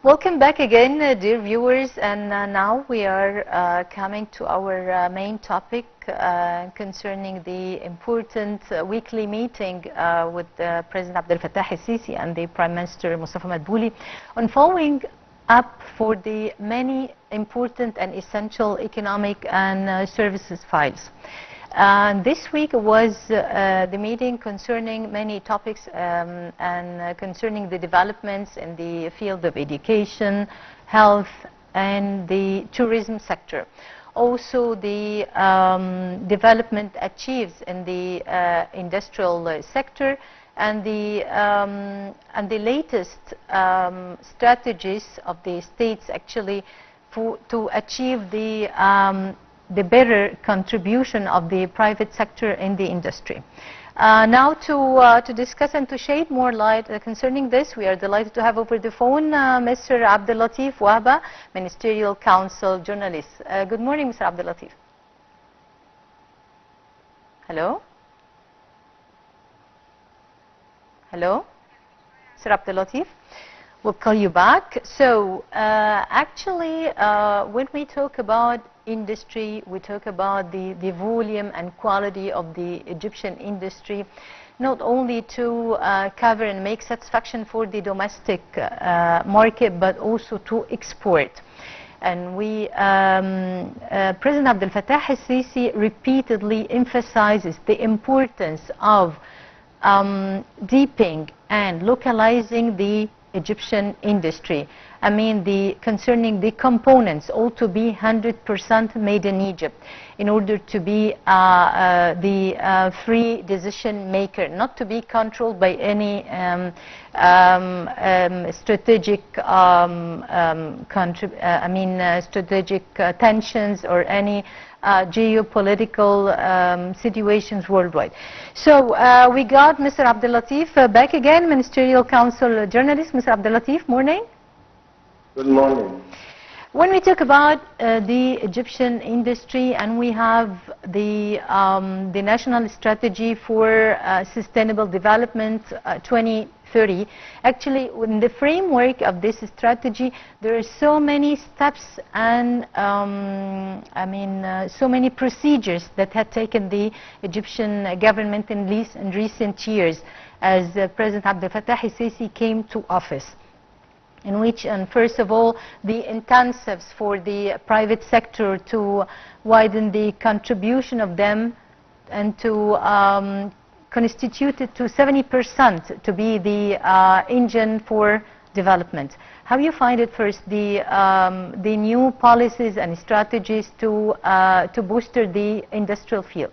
Welcome back again, dear viewers, and now we are coming to our main topic concerning the important weekly meeting with President Abdel al-Sisi and the Prime Minister Mustafa Madbouli on following up for the many important and essential economic and services files. This week was the meeting concerning many topics and concerning the developments in the field of education, health, and the tourism sector. Also, the development achieved in the industrial sector and the latest strategies of the states actually to achieve the better contribution of the private sector in the industry. Now to discuss and to shed more light concerning this, we are delighted to have over the phone Mr. Abdel Latif Wahba, Ministerial Council journalist. Good morning, Mr. Abdel Latif. Hello? Hello? Mr. Abdel Latif? We'll call you back. So actually, when we talk about industry, we talk about the volume and quality of the Egyptian industry, not only to cover and make satisfaction for the domestic market, but also to export. And President Abdel al-Sisi repeatedly emphasizes the importance of deepening and localizing the Egyptian industry. I mean, concerning the components, all to be 100% made in Egypt, in order to be the free decision maker, not to be controlled by any strategic, strategic tensions or any geopolitical situations worldwide. So we got Mr. Abdel Latif back again, Ministerial Council journalist. Mr. Abdel Latif, morning. Good morning. When we talk about the Egyptian industry, and we have the national strategy for sustainable development 2030, actually in the framework of this strategy there are so many steps and so many procedures that had taken the Egyptian government in recent years as President Abdel al-Sisi came to office, in which, and first of all, the incentives for the private sector to widen the contribution of them and to constitute it to 70% to be the engine for development. How you find it first, the new policies and strategies to booster the industrial field?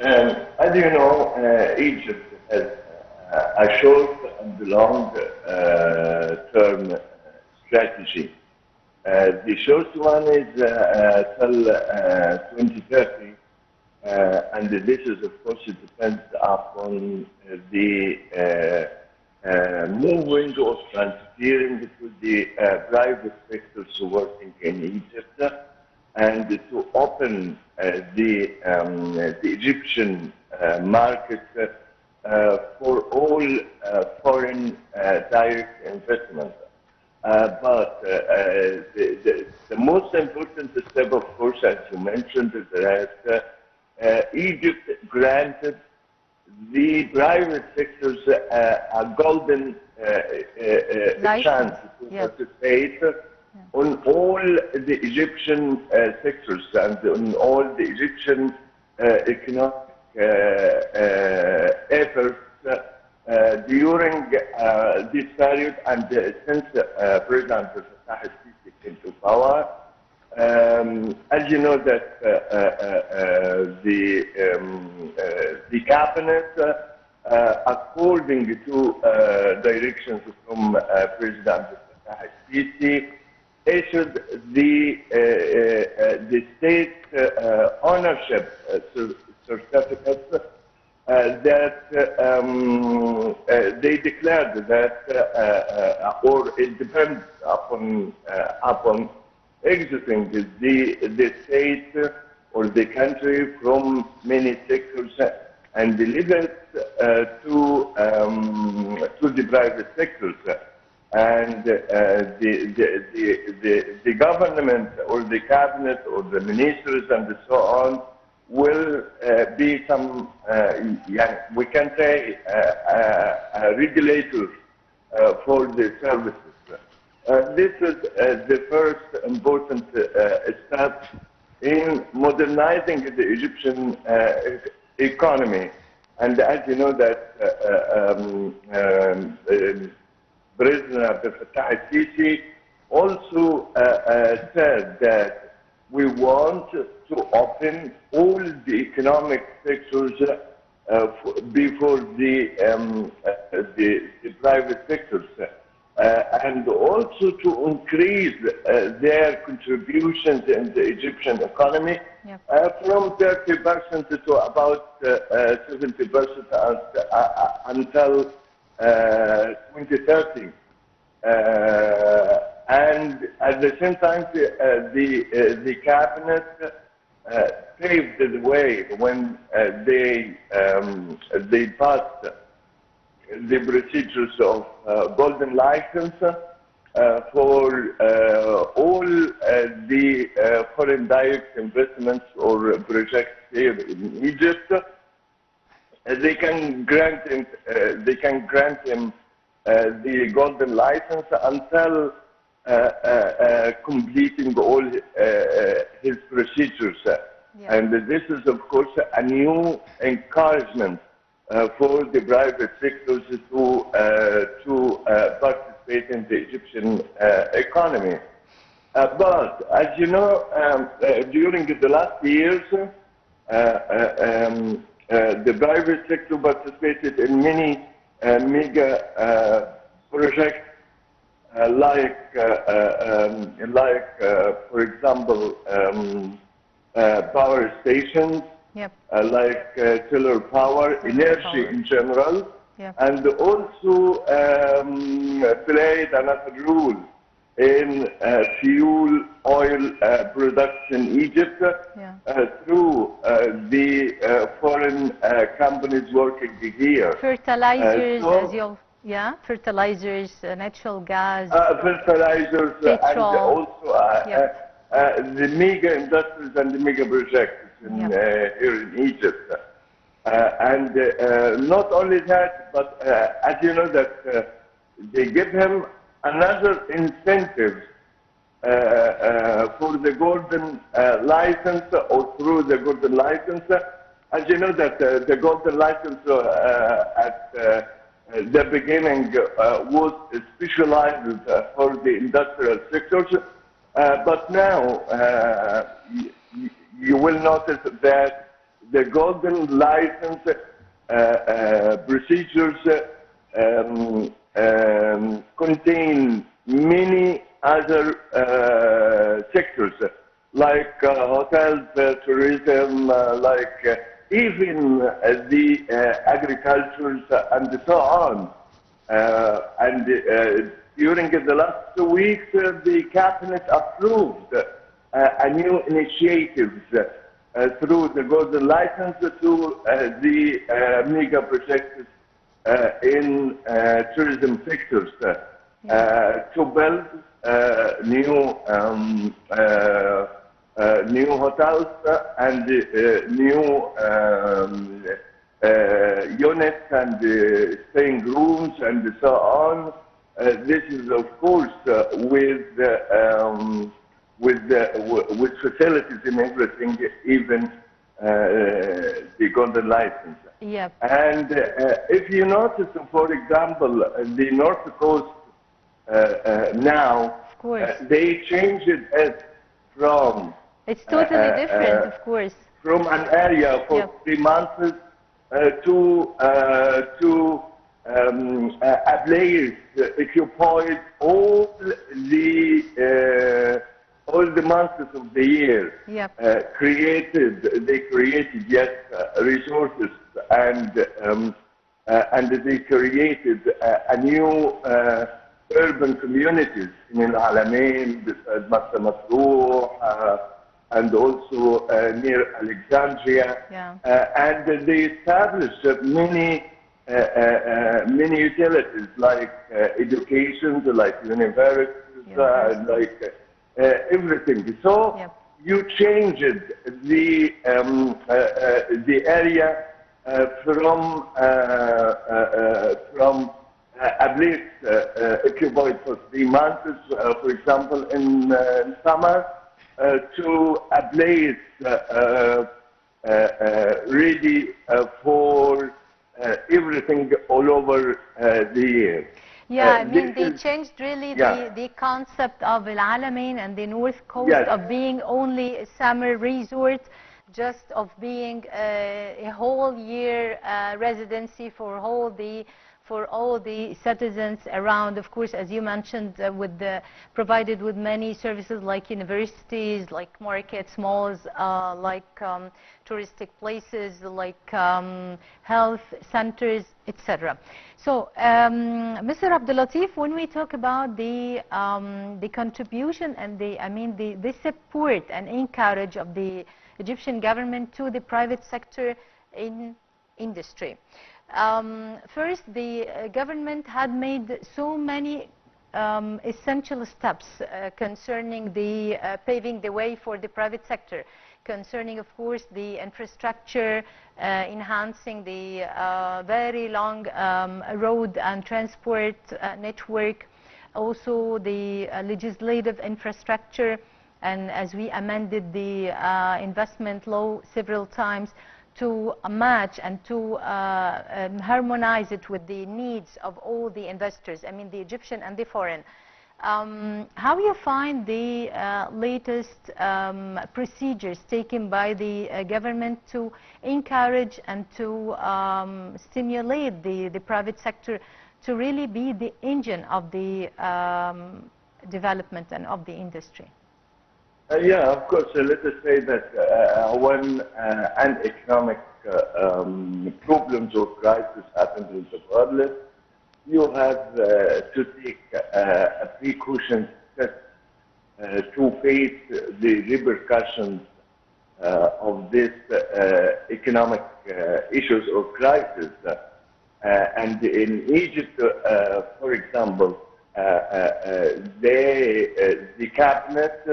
As you know, Egypt has a short and long-term strategy. The short one is till 2030, and this is, of course, it depends upon the moving or transferring to the private sectors working in Egypt, and to open the Egyptian market for all foreign direct investment. But the most important step, of course, as you mentioned, is that Egypt granted the private sectors a golden chance to participate on all the Egyptian sectors and on all the Egyptian economic efforts during this period, and since President al-Sisi came to power. As you know that the cabinet, according to directions from President al-Sisi, issued the state ownership certificates that they declared that, or it depends upon exiting the state or the country from many sectors and deliver it to the private sectors. and the government or the cabinet or the ministers and so on will be some, we can say, a regulator for the services. This is the first important step in modernizing the Egyptian economy. And as you know that President Abdel al-Sisi also said that we want to open all the economic sectors before the private sectors. And also to increase their contributions in the Egyptian economy from 30% to about 70% until 2030. And at the same time, the cabinet paved the way when they passed the procedures of golden license for all the foreign direct investments or projects here in Egypt. They can grant him the golden license until completing all his procedures. And this is, of course, a new encouragement for the private sectors to participate in the Egyptian economy. But as you know, during the last years, the private sector participated in many mega projects, for example, power stations. Like solar power, energy in general, and also played another role in fuel oil production in Egypt through the foreign companies working here. Fertilizers, fertilizers, natural gas, fertilizers, petrol. And also the mega industries and the mega projects. Here in Egypt. And not only that, but as you know that they give him another incentive for the golden license or through the golden license. As you know that the golden license at the beginning was specialized for the industrial sectors, but now you will notice that the golden license procedures contain many other sectors, like hotels, tourism, like even the agriculture and so on. And during the last 2 weeks, the cabinet approved a new initiative through the golden license to the mega projects in tourism sectors to build new hotels and new units and staying rooms and so on. This is, of course, with facilities and everything, even the golden license. And if you notice, for example, the North Coast now, they changed it from... It's totally different, of course. From an area for 3 months to a place occupied all the months of the year. They created resources and they created a new urban communities in Al-Alamein, beside Marsa Matruh, and also near Alexandria. And they established many many utilities like education, like universities, everything. So Yep. you changed the area from a place occupied for 3 months, for example, in summer, to a place ready for everything all over the year. Yeah, I mean, they This is, changed really yeah, the concept of Al Alamein and the North Coast yes, of being only a summer resort, just of being a whole year residency for all the citizens around. Of course, as you mentioned, provided with many services like universities, like markets, malls, touristic places, like health centers, etc. So, Mr. Abdel Latif, when we talk about the contribution and the support and encourage of the Egyptian government to the private sector in industry. First, the government had made so many essential steps concerning the paving the way for the private sector, concerning, of course, the infrastructure, enhancing the very long road and transport network, also the legislative infrastructure, and as we amended the investment law several times, to match and to harmonize it with the needs of all the investors, I mean the Egyptian and the foreign. How you find the latest procedures taken by the government to encourage and to stimulate the private sector to really be the engine of the development and of the industry? yeah, of course. Let us say that when an economic problems or crisis happens in the world, you have to take a precaution step to face the repercussions of this economic issues or crisis. And in Egypt, for example, the cabinet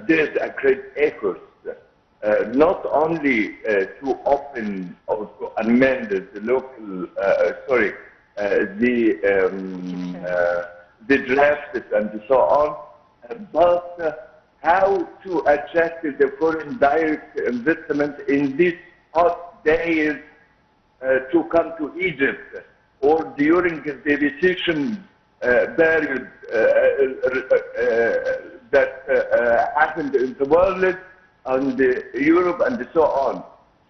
did a great effort not only to open or to amend the local, the drafts and so on, but how to attract the foreign direct investment in these hot days to come to Egypt, or during the recession period that happened in the world and Europe and so on.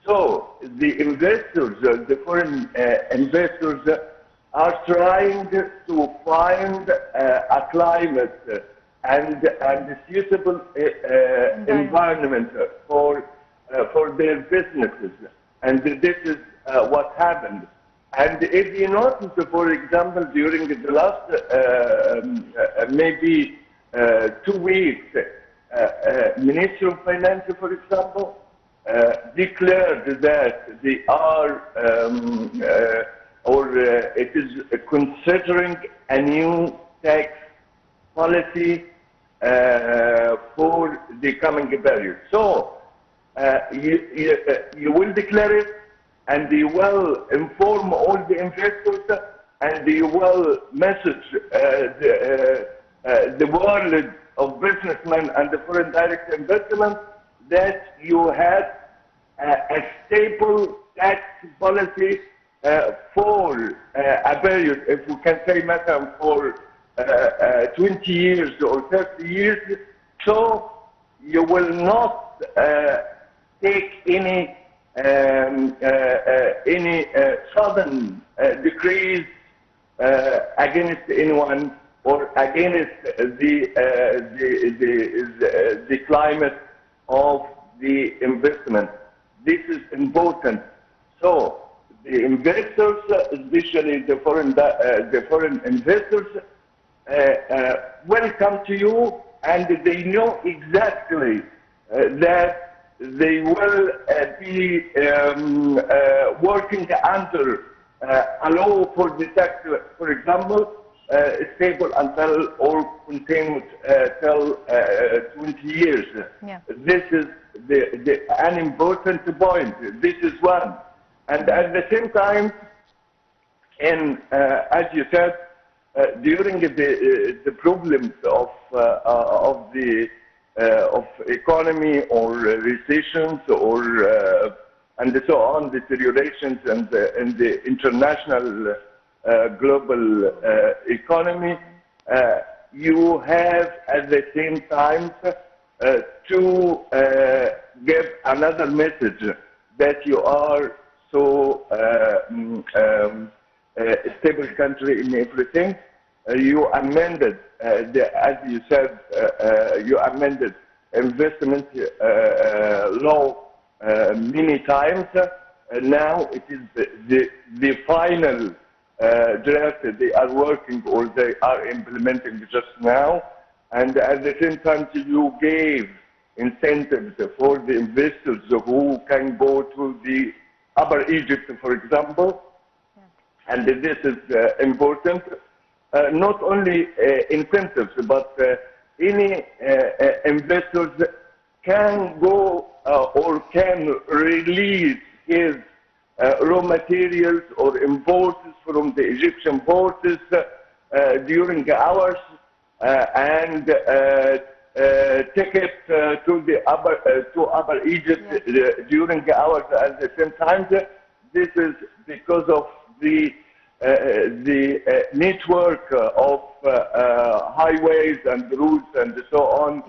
So the investors, the foreign investors, are trying to find a climate and a suitable environment for their businesses, and this is what happened. And if you notice, for example, during the last maybe 2 weeks, Minister of Finance, for example, declared that they are, it is considering a new tax policy for the coming period. So you will declare it, and you will inform all the investors, and you will message the world of businessmen and the foreign direct investment that you had a stable tax policy for a period, if we can say, madam, for 20 years or 30 years, so you will not take any sudden decrees against anyone or against the climate of the investment. This is important. So the investors, especially the foreign investors, will come to you, and they know exactly that they will be working under a law for the tax, for example, stable until or continued till 20 years. Yeah. This is an important point. This is one. And at the same time, and as you said, during the problems of economy or recessions or and so on, deteriorations in the international global economy, you have at the same time to give another message that you are so stable country in everything. You amended, as you said, you amended investment law many times. Now it is the final draft they are working or they are implementing just now. And at the same time, you gave incentives for the investors who can go to the Upper Egypt, for example. And this is important. Not only incentives, but any investors can go or can release his raw materials or imports from the Egyptian ports during hours and take it to the Upper Egypt during hours at the same time. This is because of the network of highways and routes and so on,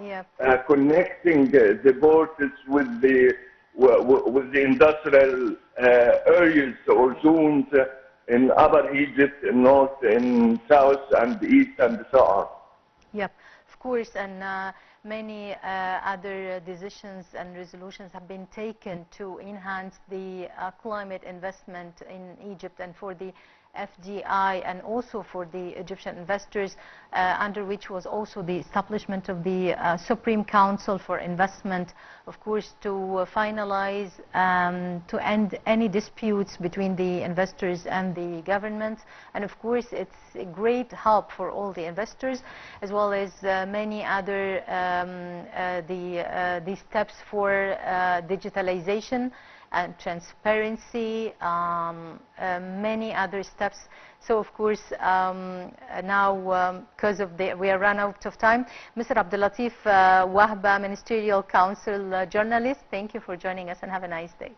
connecting the ports with the industrial areas or zones in Upper Egypt, in North, in South, and East, and so on. Yep, of course, and many other decisions and resolutions have been taken to enhance the climate investment in Egypt and for the FDI and also for the Egyptian investors, under which was also the establishment of the Supreme Council for Investment, of course, to finalize, to end any disputes between the investors and the government. And of course, it's a great help for all the investors, as well as many other the steps for digitalization and transparency, many other steps. So of course, now because of we are run out of time, Mr. Abdel Latif Wahba, Ministerial Council journalist, thank you for joining us and have a nice day.